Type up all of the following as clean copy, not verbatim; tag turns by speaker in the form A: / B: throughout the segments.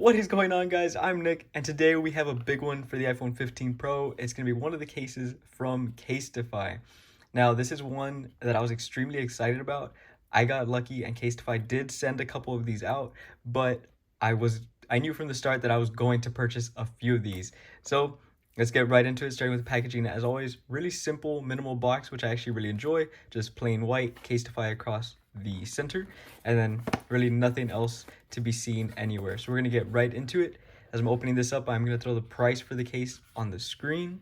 A: What is going on, guys? I'm Nick, and today we have a big one for the iPhone 15 Pro. It's going to be one of the cases from Casetify. Now, this is one that I was extremely excited about. I got lucky and Casetify did send a couple of these out, but I knew from the start that I was going to purchase a few of these. So let's get right into it, starting with the packaging. As always, really simple, minimal box, which I actually really enjoy. Just plain white, Casetify across the center, and then really nothing else to be seen anywhere. So we're gonna get right into it. As I'm opening this up, I'm gonna throw the price for the case on the screen.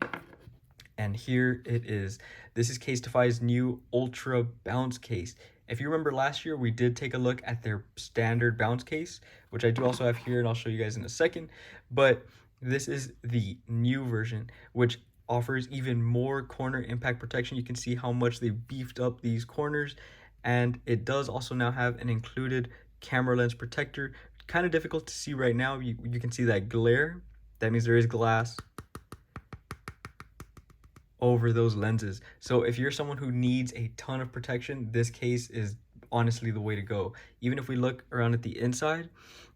A: And here it is. This is Casetify's new Ultra Bounce case. If you remember last year, we did take a look at their standard bounce case, which I do also have here, and I'll show you guys in a second. But this is the new version, which offers even more corner impact protection. You can see how much they beefed up these corners, and it does also now have an included camera lens protector. Kind of difficult to see right now. You can see that glare. That means there is glass over those lenses. So if you're someone who needs a ton of protection, this case is honestly the way to go. Even if we look around at the inside,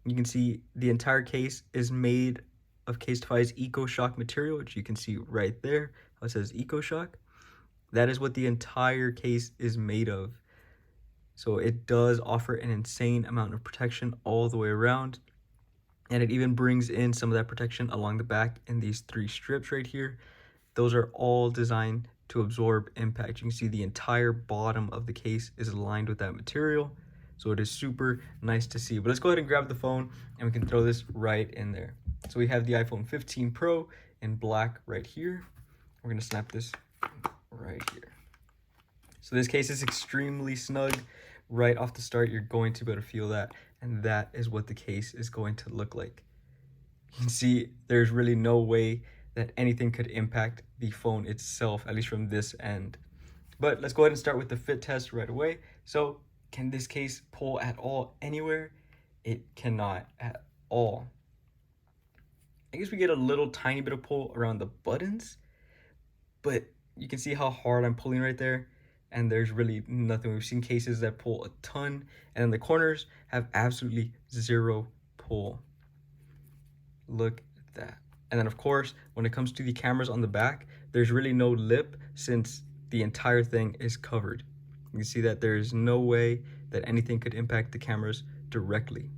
A: you can see the entire case is made of Casetify's EcoShock material, which you can see right there, how it says EcoShock. That is what the entire case is made of. So it does offer an insane amount of protection all the way around. And it even brings in some of that protection along the back in these 3 strips right here. Those are all designed to absorb impact. You can see the entire bottom of the case is aligned with that material. So it is super nice to see. But let's go ahead and grab the phone and we can throw this right in there. So we have the iPhone 15 Pro in black right here. We're gonna snap this right here. So this case is extremely snug. Right off the start, you're going to be able to feel that. And that is what the case is going to look like. You can see there's really no way that anything could impact the phone itself, at least from this end. But let's go ahead and start with the fit test right away. So can this case pull at all anywhere? It cannot at all. I guess we get a little tiny bit of pull around the buttons, but you can see how hard I'm pulling right there, and there's really nothing. We've seen cases that pull a ton, and then the corners have absolutely zero pull. Look at that. And then of course, when it comes to the cameras on the back, there's really no lip since the entire thing is covered. You can see that there's no way that anything could impact the cameras directly.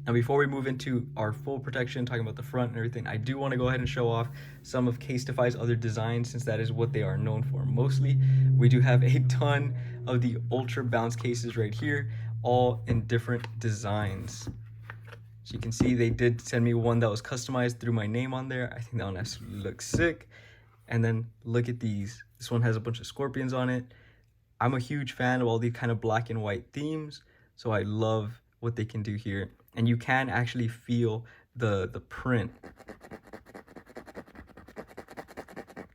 A: Now, before we move into our full protection, talking about the front and everything, I do want to go ahead and show off some of Casetify's other designs, since that is what they are known for mostly. We do have a ton of the Ultra Bounce cases right here, all in different designs. So you can see they did send me one that was customized through my name on there. I think that one absolutely looks sick. And then look at these. This one has a bunch of scorpions on it. I'm a huge fan of all these kind of black and white themes, so I love what they can do here. And you can actually feel the print.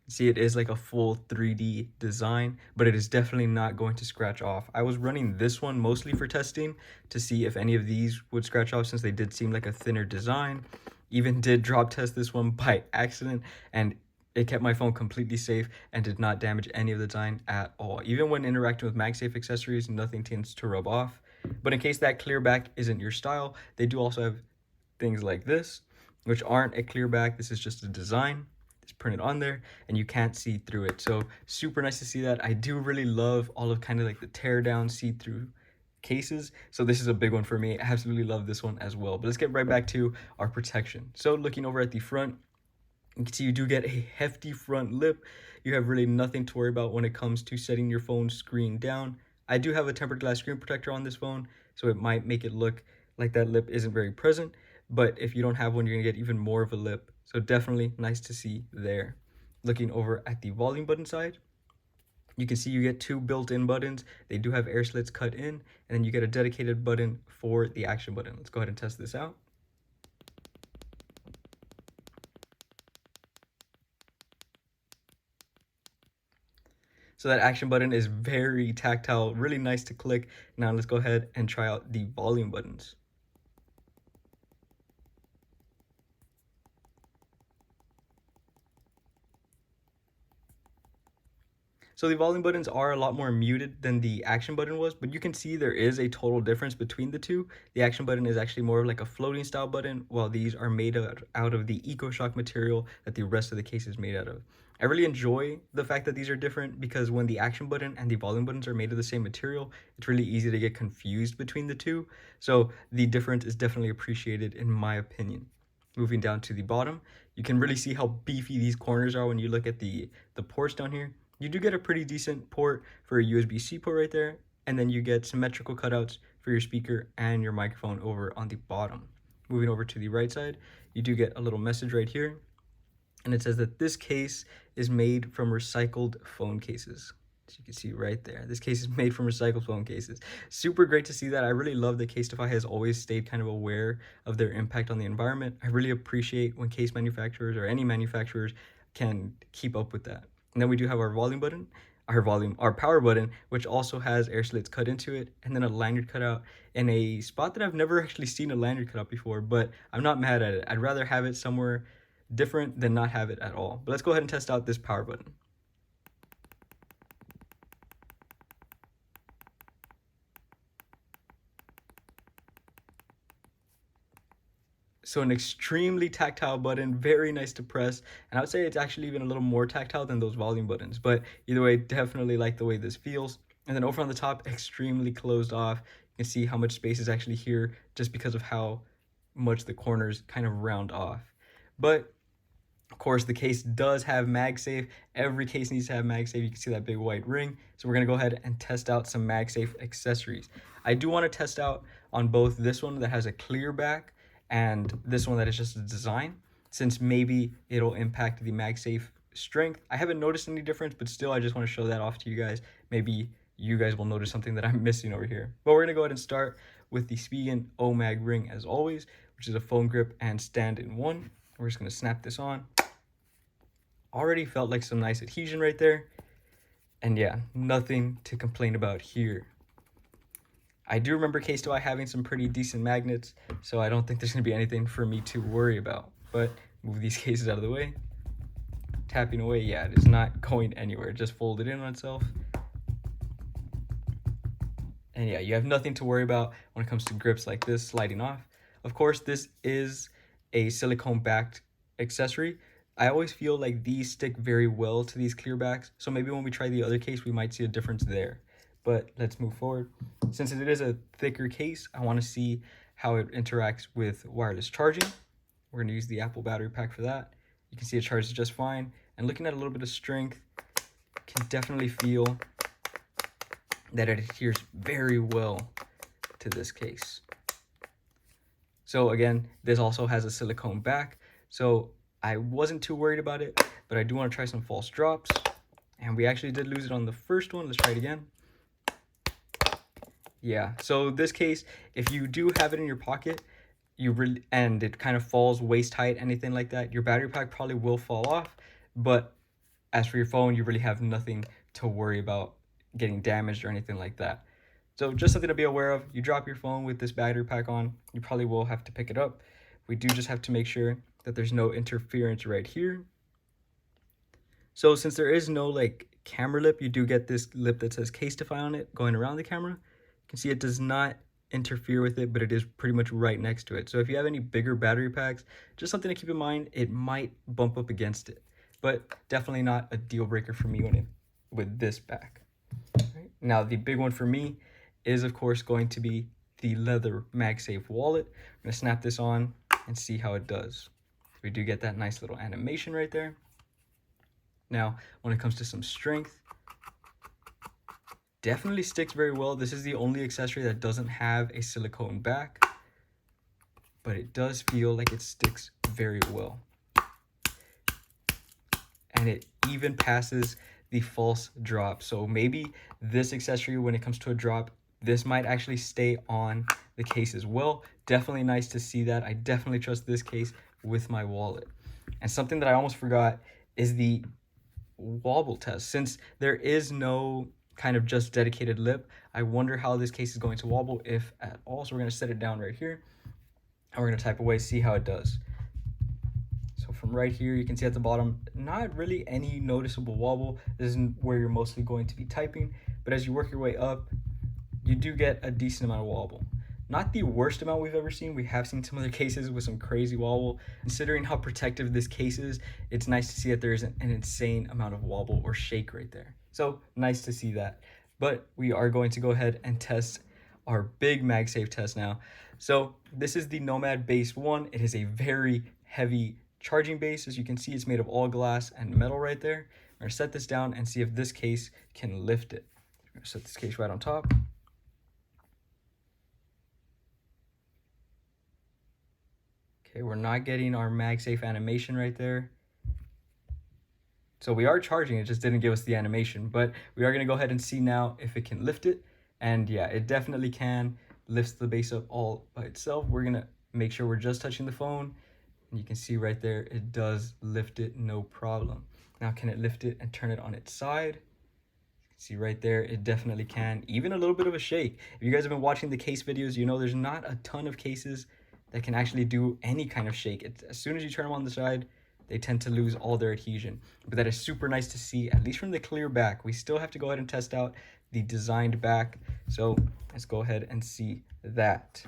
A: See, it is like a full 3D design, but it is definitely not going to scratch off. I was running this one mostly for testing to see if any of these would scratch off, since they did seem like a thinner design. Even did drop test this one by accident, and it kept my phone completely safe and did not damage any of the design at all. Even when interacting with MagSafe accessories, nothing tends to rub off. But in case that clear back isn't your style, they do also have things like this, which aren't a clear back. This is just a design. It's printed on there and you can't see through it. So super nice to see that. I do really love all of kind of like the tear down see-through cases. So this is a big one for me. I absolutely love this one as well. But let's get right back to our protection. So looking over at the front, you can see you do get a hefty front lip. You have really nothing to worry about when it comes to setting your phone screen down. I do have a tempered glass screen protector on this phone, so it might make it look like that lip isn't very present. But if you don't have one, you're gonna get even more of a lip. So definitely nice to see there. Looking over at the volume button side, you can see you get 2 built-in buttons. They do have air slits cut in, and then you get a dedicated button for the action button. Let's go ahead and test this out. So that action button is very tactile, really nice to click. Now let's go ahead and try out the volume buttons. So the volume buttons are a lot more muted than the action button was, but you can see there is a total difference between the two. The action button is actually more like a floating style button, while these are made out of the EcoShock material that the rest of the case is made out of. I really enjoy the fact that these are different because when the action button and the volume buttons are made of the same material, it's really easy to get confused between the two. So the difference is definitely appreciated in my opinion. Moving down to the bottom, you can really see how beefy these corners are when you look at the ports down here. You do get a pretty decent port for a USB-C port right there, and then you get symmetrical cutouts for your speaker and your microphone over on the bottom. Moving over to the right side, you do get a little message right here, and it says that this case is made from recycled phone cases. As you can see right there, this case is made from recycled phone cases. Super great to see that. I really love that Casetify has always stayed kind of aware of their impact on the environment. I really appreciate when case manufacturers or any manufacturers can keep up with that. And then we do have our volume button, our power button, which also has air slits cut into it, and then a lanyard cutout in a spot that I've never actually seen a lanyard cutout before, but I'm not mad at it. I'd rather have it somewhere different than not have it at all. But let's go ahead and test out this power button. So an extremely tactile button, very nice to press, and I would say it's actually even a little more tactile than those volume buttons, but either way, definitely like the way this feels. And then over on the top, extremely closed off. You can see how much space is actually here just because of how much the corners kind of round off. But of course, the case does have MagSafe. Every case needs to have MagSafe. You can see that big white ring. So we're gonna go ahead and test out some MagSafe accessories. I do wanna test out on both this one that has a clear back and this one that is just a design, since maybe it'll impact the MagSafe strength. I haven't noticed any difference, but still I just wanna show that off to you guys. Maybe you guys will notice something that I'm missing over here. But we're gonna go ahead and start with the Spigen OMAG ring as always, which is a foam grip and stand in one. We're just gonna snap this on. Already felt like some nice adhesion right there. And yeah, nothing to complain about here. I do remember Casetify having some pretty decent magnets, so I don't think there's gonna be anything for me to worry about. But move these cases out of the way. Tapping away, yeah, it is not going anywhere. It just folded in on itself. And yeah, you have nothing to worry about when it comes to grips like this sliding off. Of course, this is a silicone-backed accessory. I always feel like these stick very well to these clear backs, so maybe when we try the other case, we might see a difference there. But let's move forward. Since it is a thicker case, I want to see how it interacts with wireless charging. We're going to use the Apple battery pack for that. You can see it charges just fine. And looking at a little bit of strength, can definitely feel that it adheres very well to this case. So again, this also has a silicone back, so I wasn't too worried about it, but I do want to try some false drops. And we actually did lose it on the first one. Let's try it again. Yeah, so this case, if you do have it in your pocket, and it kind of falls waist height, anything like that, your battery pack probably will fall off. But as for your phone, you really have nothing to worry about getting damaged or anything like that. So just something to be aware of. You drop your phone with this battery pack on, you probably will have to pick it up. We do just have to make sure that there's no interference right here. So since there is no like camera lip, you do get this lip that says Casetify on it going around the camera. You can see it does not interfere with it, but it is pretty much right next to it. So if you have any bigger battery packs, just something to keep in mind, it might bump up against it, but definitely not a deal breaker for me with this back. Right. Now the big one for me is of course going to be the leather MagSafe wallet. I'm gonna snap this on and see how it does. We do get that nice little animation right there. Now, when it comes to some strength, definitely sticks very well. This is the only accessory that doesn't have a silicone back, but it does feel like it sticks very well. And it even passes the false drop. So maybe this accessory, when it comes to a drop, this might actually stay on the case as well. Definitely nice to see that. I definitely trust this case with my wallet. And something that I almost forgot is the wobble test. Since there is no kind of just dedicated lip, I wonder how this case is going to wobble, if at all. So we're going to set it down right here and we're going to type away, see how it does. So from right here, you can see at the bottom, not really any noticeable wobble. This isn't where you're mostly going to be typing, but as you work your way up, you do get a decent amount of wobble. Not the worst amount we've ever seen. We have seen some other cases with some crazy wobble. Considering how protective this case is, it's nice to see that there isn't an insane amount of wobble or shake right there. So nice to see that. But we are going to go ahead and test our big MagSafe test now. So this is the Nomad Base One. It is a very heavy charging base. As you can see, it's made of all glass and metal right there. We're gonna set this down and see if this case can lift it. I'm gonna set this case right on top. Okay, we're not getting our MagSafe animation right there. So we are charging, it just didn't give us the animation, but we are gonna go ahead and see now if it can lift it. And yeah, it definitely can. Lifts the base up all by itself. We're gonna make sure we're just touching the phone. And you can see right there, it does lift it, no problem. Now, can it lift it and turn it on its side? See right there, it definitely can. Even a little bit of a shake. If you guys have been watching the case videos, you know there's not a ton of cases that can actually do any kind of shake. As soon as you turn them on the side, they tend to lose all their adhesion. But that is super nice to see, at least from the clear back. We still have to go ahead and test out the designed back. So let's go ahead and see that.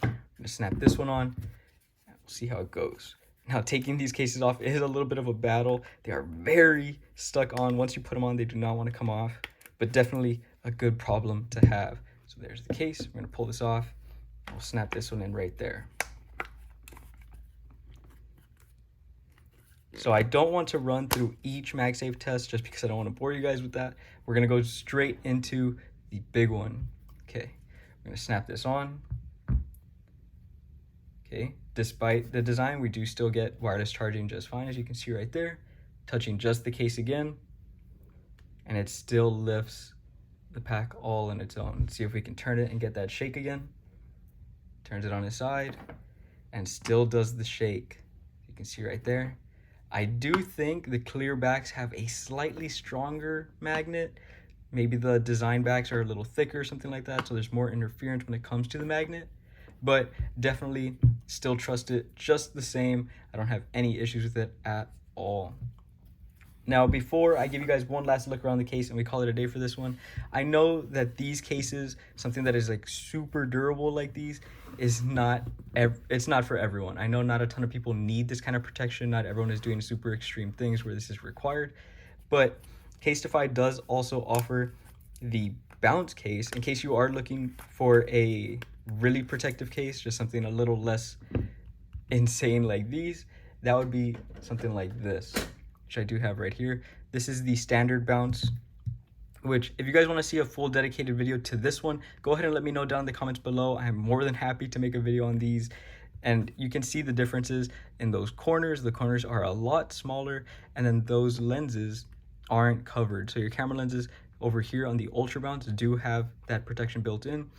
A: I'm gonna snap this one on, and we'll see how it goes. Now, taking these cases off is a little bit of a battle. They are very stuck on. Once you put them on, they do not want to come off, but definitely a good problem to have. So there's the case. We're gonna pull this off. We'll snap this one in right there. So I don't want to run through each MagSafe test just because I don't want to bore you guys with that. We're gonna go straight into the big one. Okay, we're gonna snap this on. Okay, despite the design, we do still get wireless charging just fine, as you can see right there. Touching just the case again, and it still lifts the pack all on its own. Let's see if we can turn it and get that shake again. Turns it on its side and still does the shake. You can see right there. I do think the clear backs have a slightly stronger magnet. Maybe the design backs are a little thicker, something like that, so there's more interference when it comes to the magnet. But definitely still trust it just the same. I don't have any issues with it at all. Now, before I give you guys one last look around the case and we call it a day for this one, I know that these cases, something that is like super durable like these, is not, it's not for everyone. I know not a ton of people need this kind of protection. Not everyone is doing super extreme things where this is required, but Casetify does also offer the bounce case in case you are looking for a really protective case, just something a little less insane like these. That would be something like this, which I do have right here. This is the standard bounce, which if you guys want to see a full dedicated video to this one, go ahead and let me know down in the comments below. I am more than happy to make a video on these. And you can see the differences in those corners. The corners are a lot smaller, and then those lenses aren't covered. So your camera lenses over here on the Ultra Bounce do have that protection built in.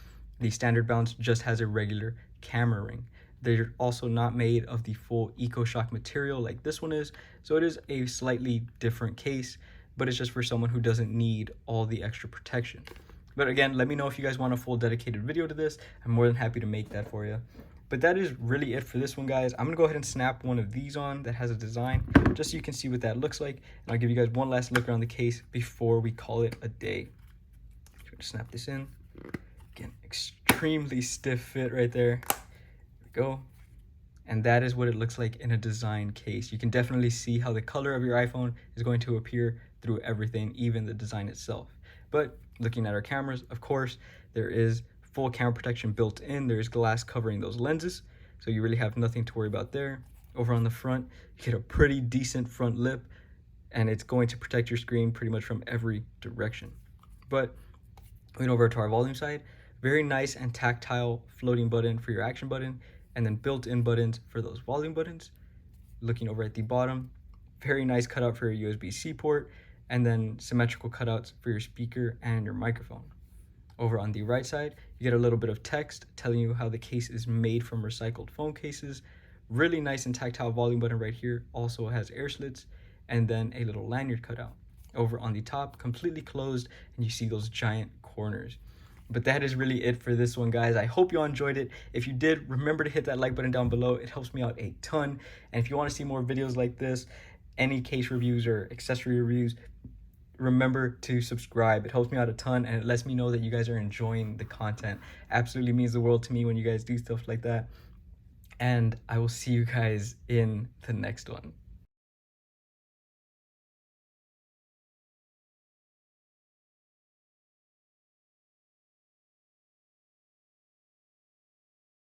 A: The standard bounce just has a regular camera ring. They're also not made of the full EcoShock material like this one is. So it is a slightly different case, but it's just for someone who doesn't need all the extra protection. But again, let me know if you guys want a full dedicated video to this. I'm more than happy to make that for you. But that is really it for this one, guys. I'm gonna go ahead and snap one of these on that has a design, just so you can see what that looks like. And I'll give you guys one last look around the case before we call it a day. I'm gonna snap this in. Again, extremely stiff fit right there. There we go. And that is what it looks like in a design case. You can definitely see how the color of your iPhone is going to appear through everything, even the design itself. But looking at our cameras, of course, there is full camera protection built in. There's glass covering those lenses, so you really have nothing to worry about there. Over on the front, you get a pretty decent front lip, and it's going to protect your screen pretty much from every direction. But going over to our volume side, very nice and tactile floating button for your action button, and then built-in buttons for those volume buttons. Looking over at the bottom, very nice cutout for your USB-C port, and then symmetrical cutouts for your speaker and your microphone. Over on the right side, you get a little bit of text telling you how the case is made from recycled phone cases. Really nice and tactile volume button right here, also has air slits, and then a little lanyard cutout. Over on the top, completely closed, and you see those giant corners. But that is really it for this one, guys. I hope you all enjoyed it. If you did, remember to hit that like button down below. It helps me out a ton. And if you want to see more videos like this, any case reviews or accessory reviews, remember to subscribe. It helps me out a ton, and it lets me know that you guys are enjoying the content. Absolutely means the world to me when you guys do stuff like that. And I will see you guys in the next one.